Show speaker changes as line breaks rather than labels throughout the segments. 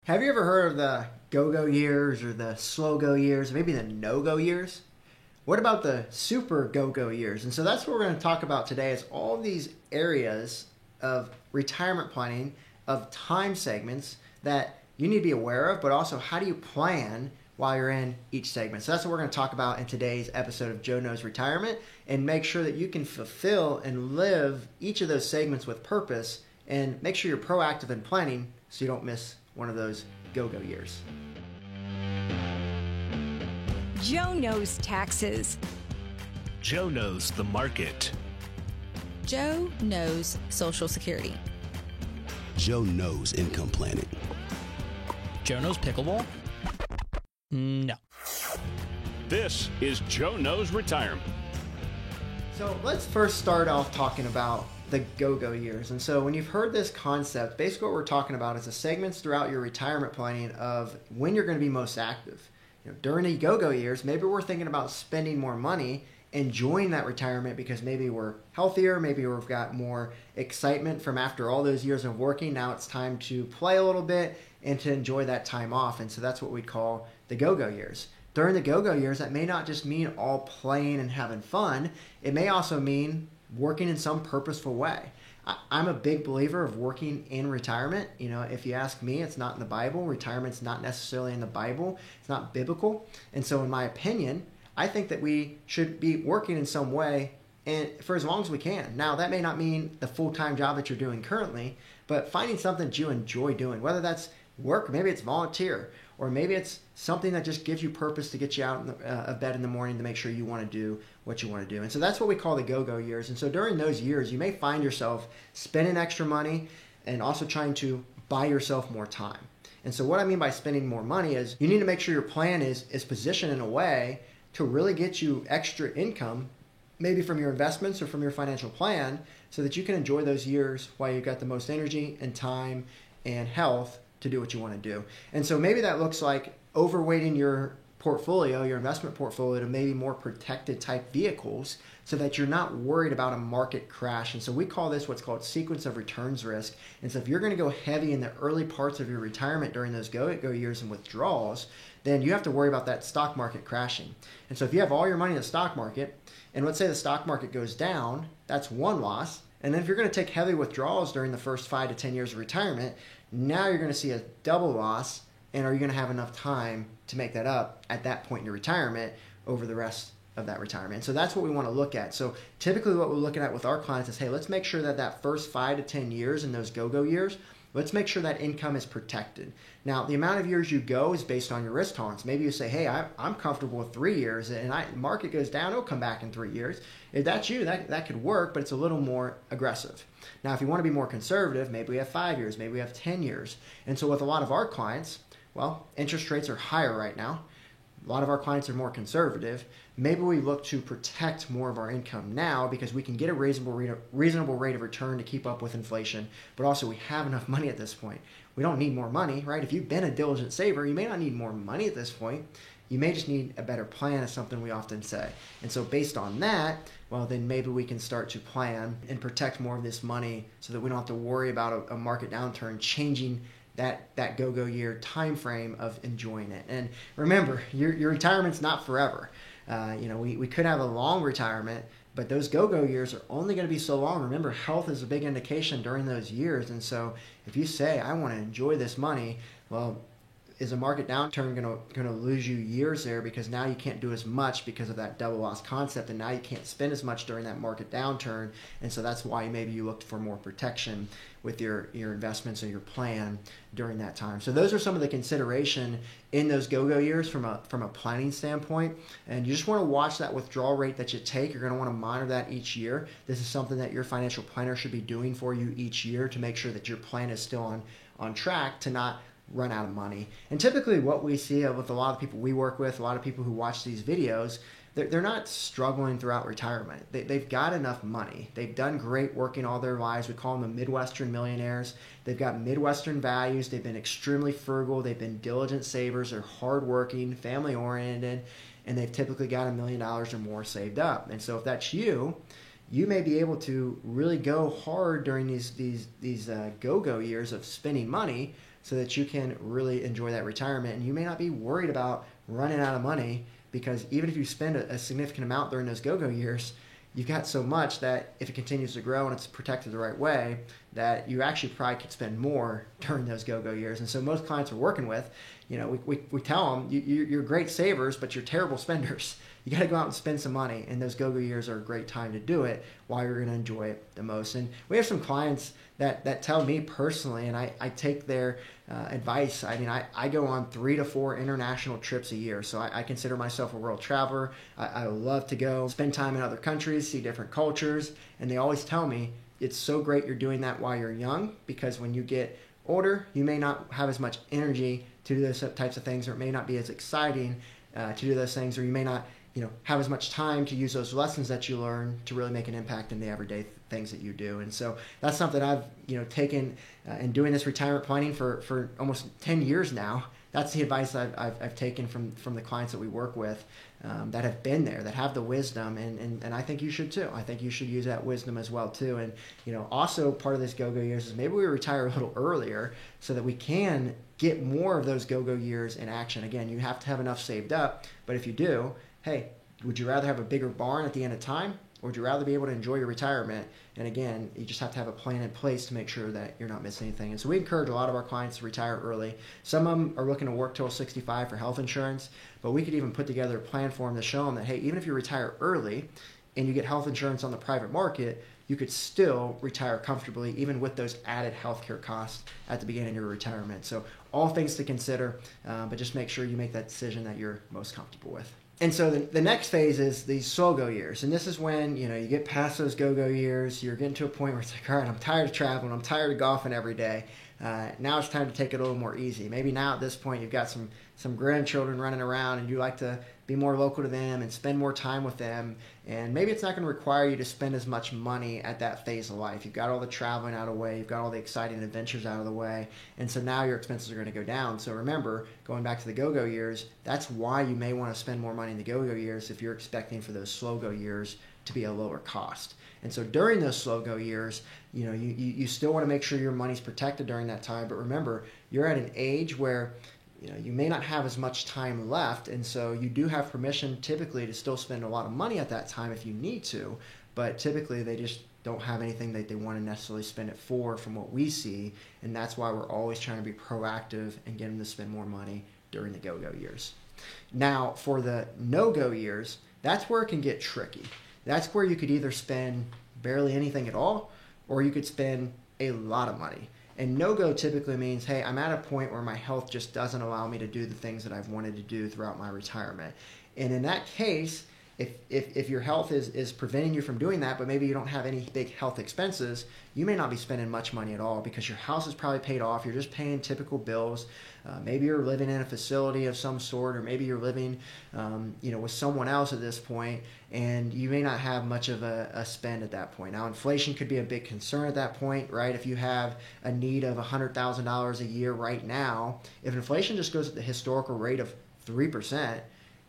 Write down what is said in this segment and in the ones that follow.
Have you ever heard of the go-go years or the slow-go years, maybe the no-go years? What about the super go-go years? And so that's what we're going to talk about today is all these areas of retirement planning, of time segments that you need to be aware of, but also how do you plan while you're in each segment. So that's what we're going to talk about in today's episode of Joe Knows Retirement, and make sure that you can fulfill and live each of those segments with purpose, and make sure you're proactive in planning so you don't miss one of those go-go years.
Joe knows taxes.
Joe knows the market.
Joe knows Social Security.
Joe knows income planning.
Joe knows pickleball? No.
This is Joe Knows Retirement.
So let's first start off talking about the go-go years. And so when you've heard this concept, basically what we're talking about is the segments throughout your retirement planning of when you're going to be most active. During the go-go years, maybe we're thinking about spending more money, enjoying that retirement because maybe we're healthier, maybe we've got more excitement from after all those years of working. Now it's time to play a little bit and to enjoy that time off. And so that's what we call the go-go years. During the go-go years, that may not just mean all playing and having fun. It may also mean working in some purposeful way. I'm a big believer of working in retirement. If you ask me, it's not in the Bible. Retirement's not necessarily in the Bible. It's not biblical. And so in my opinion, I think that we should be working in some way and for as long as we can. Now, that may not mean the full-time job that you're doing currently, but finding something that you enjoy doing, whether that's work, maybe it's volunteer, or maybe it's something that just gives you purpose to get you out of bed in the morning to make sure you want to do what you want to do. And so that's what we call the go-go years. And so during those years, you may find yourself spending extra money and also trying to buy yourself more time. And so what I mean by spending more money is you need to make sure your plan is positioned in a way to really get you extra income, maybe from your investments or from your financial plan, so that you can enjoy those years while you've got the most energy and time and health to do what you want to do. And so maybe that looks like overweighting your portfolio, your investment portfolio, to maybe more protected type vehicles so that you're not worried about a market crash. And so we call this what's called sequence of returns risk. And so if you're going to go heavy in the early parts of your retirement during those go-go years and withdrawals, then you have to worry about that stock market crashing. And so if you have all your money in the stock market, and let's say the stock market goes down, that's one loss. And then if you're going to take heavy withdrawals during the first 5 to 10 years of retirement, now you're going to see a double loss. And are you going to have enough time to make that up at that point in your retirement over the rest of that retirement? And so that's what we want to look at. So typically what we're looking at with our clients is, hey, let's make sure that that first 5 to 10 years in those go-go years, let's make sure that income is protected. Now, the amount of years you go is based on your risk tolerance. Maybe you say, hey, I'm comfortable with 3 years, and the market goes down, it'll come back in 3 years. If that's you, that could work, but it's a little more aggressive. Now, if you want to be more conservative, maybe we have 5 years, maybe we have 10 years. And so with a lot of our clients, well, interest rates are higher right now. A lot of our clients are more conservative. Maybe we look to protect more of our income now because we can get a reasonable rate of return to keep up with inflation, but also we have enough money at this point. We don't need more money, right? If you've been a diligent saver, you may not need more money at this point. You may just need a better plan, is something we often say. And so based on that, well, then maybe we can start to plan and protect more of this money so that we don't have to worry about a market downturn changing that go-go year time frame of enjoying it. And remember, your retirement's not forever. We could have a long retirement, but those go-go years are only going to be so long. Remember, health is a big indication during those years. And so if you say, I want to enjoy this money, well, is a market downturn going to lose you years there because now you can't do as much because of that double loss concept, and now you can't spend as much during that market downturn. And so that's why maybe you looked for more protection with your investments and your plan during that time. So those are some of the consideration in those go-go years from a planning standpoint. And you just want to watch that withdrawal rate that you take. You're going to want to monitor that each year. This is something that your financial planner should be doing for you each year to make sure that your plan is still on track to not run out of money. And typically what we see with a lot of people we work with, a lot of people who watch these videos, they're not struggling throughout retirement. They've got enough money. They've done great working all their lives. We call them the Midwestern millionaires. They've got Midwestern values. They've been extremely frugal. They've been diligent savers. They're hardworking, family-oriented, and they've typically got $1 million or more saved up. And so if that's you, you may be able to really go hard during these go-go years of spending money so that you can really enjoy that retirement. And you may not be worried about running out of money, because even if you spend a significant amount during those go-go years, you've got so much that if it continues to grow and it's protected the right way, that you actually probably could spend more during those go-go years. And so most clients we're working with, we tell them, you're great savers, but you're terrible spenders. You got to go out and spend some money, and those go-go years are a great time to do it while you're going to enjoy it the most. And we have some clients that tell me personally, and I take their advice. I mean, I go on 3 to 4 international trips a year, so I consider myself a world traveler. I love to go spend time in other countries, see different cultures, and they always tell me it's so great you're doing that while you're young, because when you get older, you may not have as much energy to do those types of things, or it may not be as exciting to do those things, or you may not have as much time to use those lessons that you learn to really make an impact in the everyday things that you do. And so that's something I've taken in doing this retirement planning for almost 10 years now. That's the advice I've taken from the clients that we work with that have been there, that have the wisdom, and I think you should too. I think you should use that wisdom as well too. And also part of this go-go years is maybe we retire a little earlier so that we can get more of those go-go years in action. Again, you have to have enough saved up, but if you do, hey, would you rather have a bigger barn at the end of time, or would you rather be able to enjoy your retirement? And again, you just have to have a plan in place to make sure that you're not missing anything. And so we encourage a lot of our clients to retire early. Some of them are looking to work till 65 for health insurance, but we could even put together a plan for them to show them that, hey, even if you retire early and you get health insurance on the private market, you could still retire comfortably, even with those added healthcare costs at the beginning of your retirement. So all things to consider, but just make sure you make that decision that you're most comfortable with. And so the next phase is these slow go years. And this is when, you get past those go-go years, you're getting to a point where it's like, all right, I'm tired of traveling, I'm tired of golfing every day. Now it's time to take it a little more easy. Maybe now at this point you've got some grandchildren running around and you like to be more local to them and spend more time with them. And maybe it's not going to require you to spend as much money at that phase of life. You've got all the traveling out of the way. You've got all the exciting adventures out of the way. And so now your expenses are going to go down. So remember, going back to the go-go years, that's why you may want to spend more money in the go-go years if you're expecting for those slow-go years to be a lower cost. And so during those slow-go years, you still want to make sure your money's protected during that time. But remember, you're at an age where you may not have as much time left, and so you do have permission typically to still spend a lot of money at that time if you need to, but typically they just don't have anything that they want to necessarily spend it for from what we see, and that's why we're always trying to be proactive and get them to spend more money during the go-go years. Now, for the no-go years, that's where it can get tricky. That's where you could either spend barely anything at all, or you could spend a lot of money. And no-go typically means, hey, I'm at a point where my health just doesn't allow me to do the things that I've wanted to do throughout my retirement. And in that case, if your health is preventing you from doing that, but maybe you don't have any big health expenses, you may not be spending much money at all because your house is probably paid off. You're just paying typical bills. Maybe you're living in a facility of some sort, or maybe you're living with someone else at this point, and you may not have much of a spend at that point. Now, inflation could be a big concern at that point, right? If you have a need of $100,000 a year right now, if inflation just goes at the historical rate of 3%,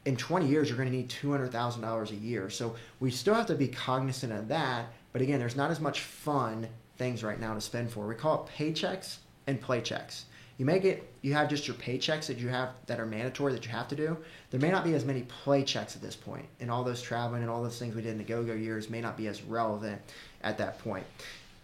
in 20 years, you're going to need $200,000 a year. So we still have to be cognizant of that. But again, there's not as much fun things right now to spend for. We call it paychecks and playchecks. You have just your paychecks that you have that are mandatory that you have to do. There may not be as many playchecks at this point, and all those traveling and all those things we did in the go-go years may not be as relevant at that point.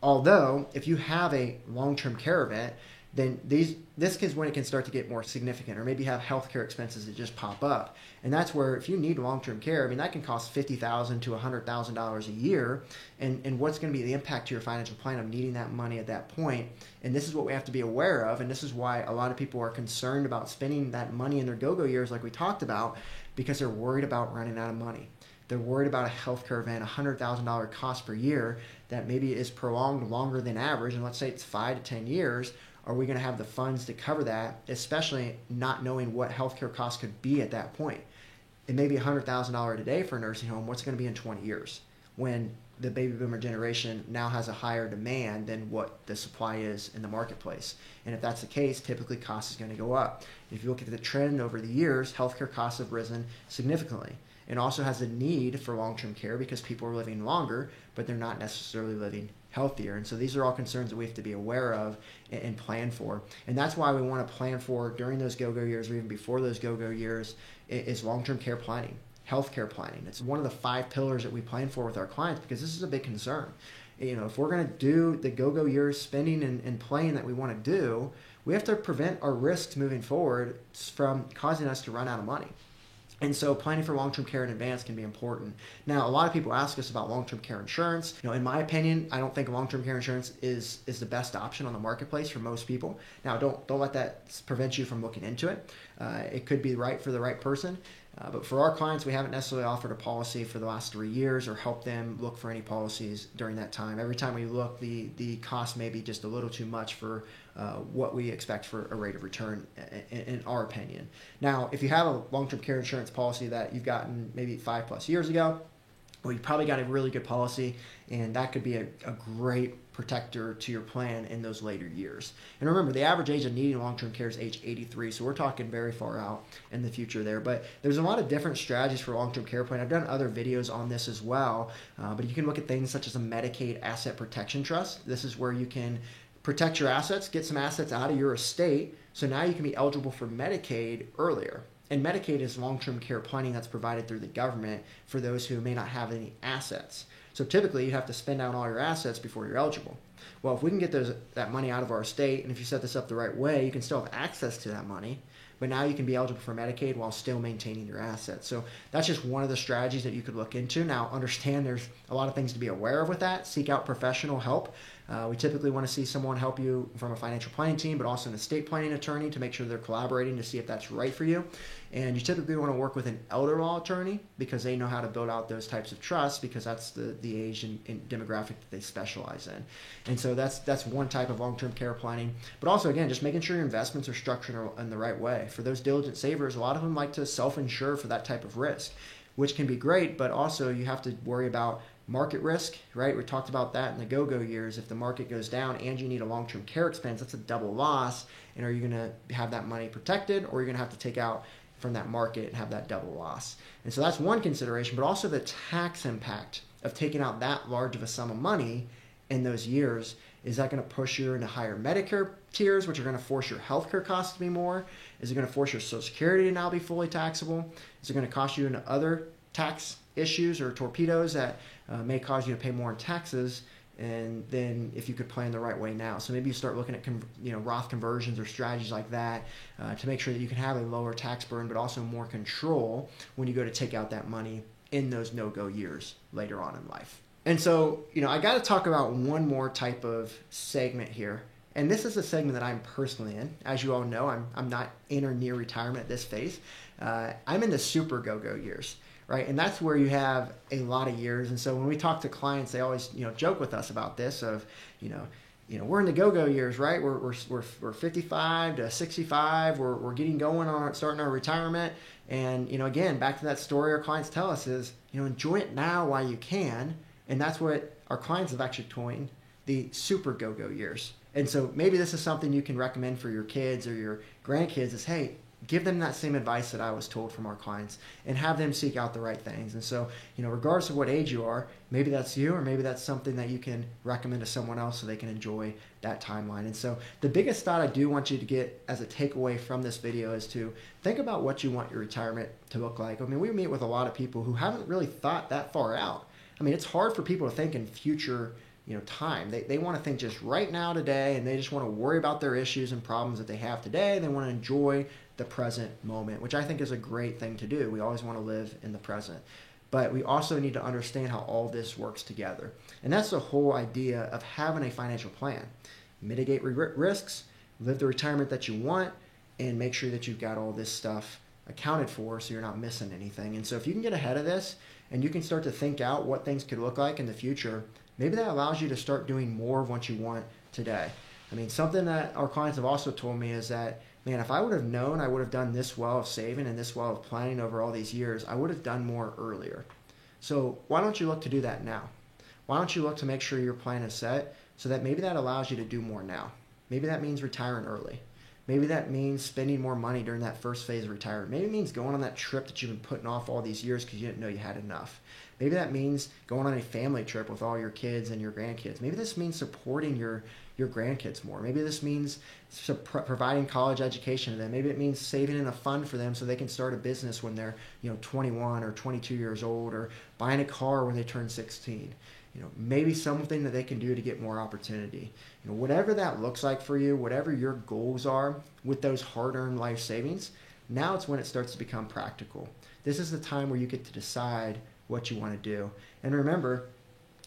Although, if you have a long-term care event, then this is when it can start to get more significant, or maybe you have healthcare expenses that just pop up. And that's where, if you need long-term care, that can cost $50,000 to $100,000 a year. And what's going to be the impact to your financial plan of needing that money at that point? And this is what we have to be aware of. And this is why a lot of people are concerned about spending that money in their go-go years, like we talked about, because they're worried about running out of money. They're worried about a healthcare event, a $100,000 cost per year that maybe is prolonged longer than average. And let's say it's 5 to 10 years. Are we going to have the funds to cover that, especially not knowing what healthcare costs could be at that point? It may be $100,000 a day for a nursing home. What's it going to be in 20 years when the baby boomer generation now has a higher demand than what the supply is in the marketplace? And if that's the case, typically cost is going to go up. If you look at the trend over the years, healthcare costs have risen significantly. It also has a need for long-term care because people are living longer, but they're not necessarily living healthier. And so these are all concerns that we have to be aware of and plan for. And that's why we want to plan for during those go-go years or even before those go-go years is long-term care planning, healthcare planning. It's one of the 5 pillars that we plan for with our clients because this is a big concern. If we're going to do the go-go years spending and playing that we want to do, we have to prevent our risks moving forward from causing us to run out of money. And so planning for long-term care in advance can be important. Now, a lot of people ask us about long-term care insurance. In my opinion, I don't think long-term care insurance is the best option on the marketplace for most people. Now, don't let that prevent you from looking into it. It could be right for the right person. But for our clients, we haven't necessarily offered a policy for the last 3 years or helped them look for any policies during that time. Every time we look, the cost may be just a little too much for what we expect for a rate of return, in our opinion. Now, if you have a long-term care insurance policy that you've gotten maybe 5+ years ago, well, you probably got a really good policy, and that could be a great protector to your plan in those later years. And remember, the average age of needing long-term care is age 83, so we're talking very far out in the future there. But there's a lot of different strategies for long-term care plan. I've done other videos on this as well, but you can look at things such as a Medicaid Asset Protection Trust. This is where you can protect your assets, get some assets out of your estate, so now you can be eligible for Medicaid earlier. And Medicaid is long-term care planning that's provided through the government for those who may not have any assets. So typically, you have to spend out all your assets before you're eligible. Well, if we can get that money out of our estate, and if you set this up the right way, you can still have access to that money, but now you can be eligible for Medicaid while still maintaining your assets. So that's just one of the strategies that you could look into. Now, understand there's a lot of things to be aware of with that. Seek out professional help. We typically want to see someone help you from a financial planning team, but also an estate planning attorney to make sure they're collaborating to see if that's right for you. And you typically want to work with an elder law attorney because they know how to build out those types of trusts because that's the age and demographic that they specialize in. And so that's one type of long-term care planning. But also, again, just making sure your investments are structured in the right way. For those diligent savers, a lot of them like to self-insure for that type of risk, which can be great, but also you have to worry about market risk, right? We talked about that in the go-go years. If the market goes down and you need a long-term care expense, that's a double loss. And are you going to have that money protected, or are you going to have to take out from that market and have that double loss? And so that's one consideration, but also the tax impact of taking out that large of a sum of money in those years. Is that going to push you into higher Medicare tiers, which are going to force your healthcare costs to be more? Is it going to force your Social Security to now be fully taxable? Is it going to cost you into other tax issues or torpedoes that may cause you to pay more in taxes, and then if you could plan the right way now? So maybe you start looking at Roth conversions or strategies like that to make sure that you can have a lower tax burden, but also more control when you go to take out that money in those no-go years later on in life. And so, I got to talk about one more type of segment here. And this is a segment that I'm personally in. As you all know, I'm not in or near retirement at this phase. I'm in the super go-go years. Right, and that's where you have a lot of years. And so when we talk to clients, they always joke with us about this of we're in the go-go years, right? We're 55 to 65. We're getting going on starting our retirement. And again, back to that story our clients tell us is enjoy it now while you can. And that's what our clients have actually coined the super go-go years. And so maybe this is something you can recommend for your kids or your grandkids is, hey, give them that same advice that I was told from our clients and have them seek out the right things. And so, regardless of what age you are, maybe that's you, or maybe that's something that you can recommend to someone else so they can enjoy that timeline. And so the biggest thought I do want you to get as a takeaway from this video is to think about what you want your retirement to look like. I mean, we meet with a lot of people who haven't really thought that far out. I mean, it's hard for people to think in future time. They want to think just right now, today, and they just want to worry about their issues and problems that they have today. They want to enjoy the present moment, which I think is a great thing to do. We always want to live in the present. But we also need to understand how all this works together. And that's the whole idea of having a financial plan. Mitigate risks, live the retirement that you want, and make sure that you've got all this stuff accounted for so you're not missing anything. And so if you can get ahead of this and you can start to think out what things could look like in the future, maybe that allows you to start doing more of what you want today. I mean, something that our clients have also told me is that, man, if I would have known I would have done this well of saving and this well of planning over all these years, I would have done more earlier. So why don't you look to do that now? Why don't you look to make sure your plan is set so that maybe that allows you to do more now? Maybe that means retiring early. Maybe that means spending more money during that first phase of retirement. Maybe it means going on that trip that you've been putting off all these years because you didn't know you had enough. Maybe that means going on a family trip with all your kids and your grandkids. Maybe this means supporting your grandkids more. Maybe this means providing college education to them. Maybe it means saving in a fund for them so they can start a business when they're 21 or 22 years old, or buying a car when they turn 16. Maybe something that they can do to get more opportunity. Whatever that looks like for you, whatever your goals are with those hard-earned life savings, now it's when it starts to become practical. This is the time where you get to decide what you want to do. And remember,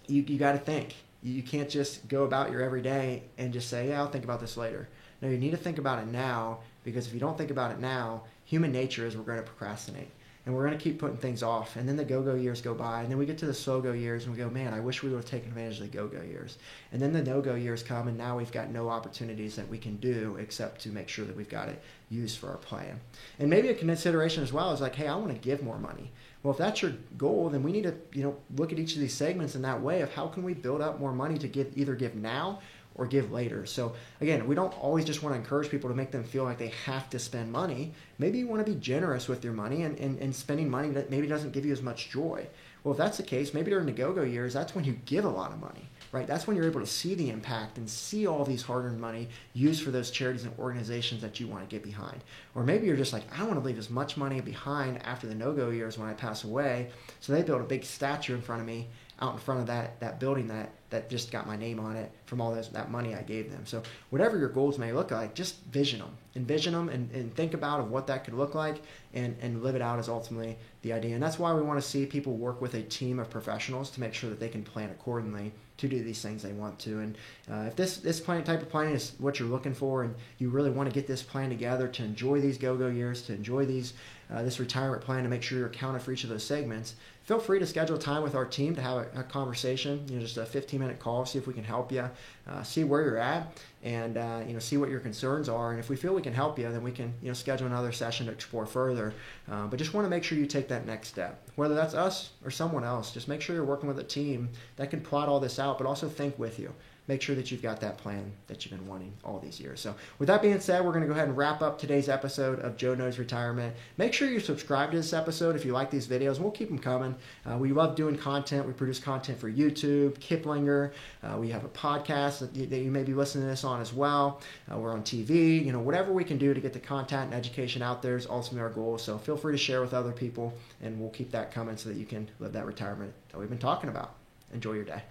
you got to think. You can't just go about your everyday and just say, yeah, I'll think about this later. No, you need to think about it now, because if you don't think about it now, human nature is we're going to procrastinate. And we're going to keep putting things off. And then the go-go years go by. And then we get to the slow-go years and we go, man, I wish we would have taken advantage of the go-go years. And then the no-go years come, and now we've got no opportunities that we can do except to make sure that we've got it used for our plan. And maybe a consideration as well is like, hey, I want to give more money. Well, if that's your goal, then we need to look at each of these segments in that way of how can we build up more money to either give now or give later. So again, we don't always just want to encourage people to make them feel like they have to spend money. Maybe you want to be generous with your money, and spending money that maybe doesn't give you as much joy. Well, if that's the case, maybe during the go-go years, that's when you give a lot of money, right? That's when you're able to see the impact and see all these hard-earned money used for those charities and organizations that you want to get behind. Or maybe you're just like, I want to leave as much money behind after the no-go years when I pass away, so they build a big statue in front of me, out in front of that building that just got my name on it from all that money I gave them. So whatever your goals may look like, just envision them and think about of what that could look like, and live it out is ultimately the idea. And that's why we want to see people work with a team of professionals to make sure that they can plan accordingly to do these things they want to. And if this type of planning is what you're looking for, and you really want to get this plan together to enjoy these go-go years, to enjoy this retirement plan, to make sure you're accounted for each of those segments, feel free to schedule time with our team to have a conversation, just a 15-minute call, see if we can help you, see where you're at, and see what your concerns are. And if we feel we can help you, then we can schedule another session to explore further. But just want to make sure you take that next step, whether that's us or someone else. Just make sure you're working with a team that can plot all this out, but also think with you. Make sure that you've got that plan that you've been wanting all these years. So with that being said, we're going to go ahead and wrap up today's episode of Joe Knows Retirement. Make sure you subscribe to this episode if you like these videos, and we'll keep them coming. We love doing content. We produce content for YouTube, Kiplinger. We have a podcast that you may be listening to this on as well. We're on TV. Whatever we can do to get the content and education out there is ultimately our goal. So feel free to share with other people, and we'll keep that coming so that you can live that retirement that we've been talking about. Enjoy your day.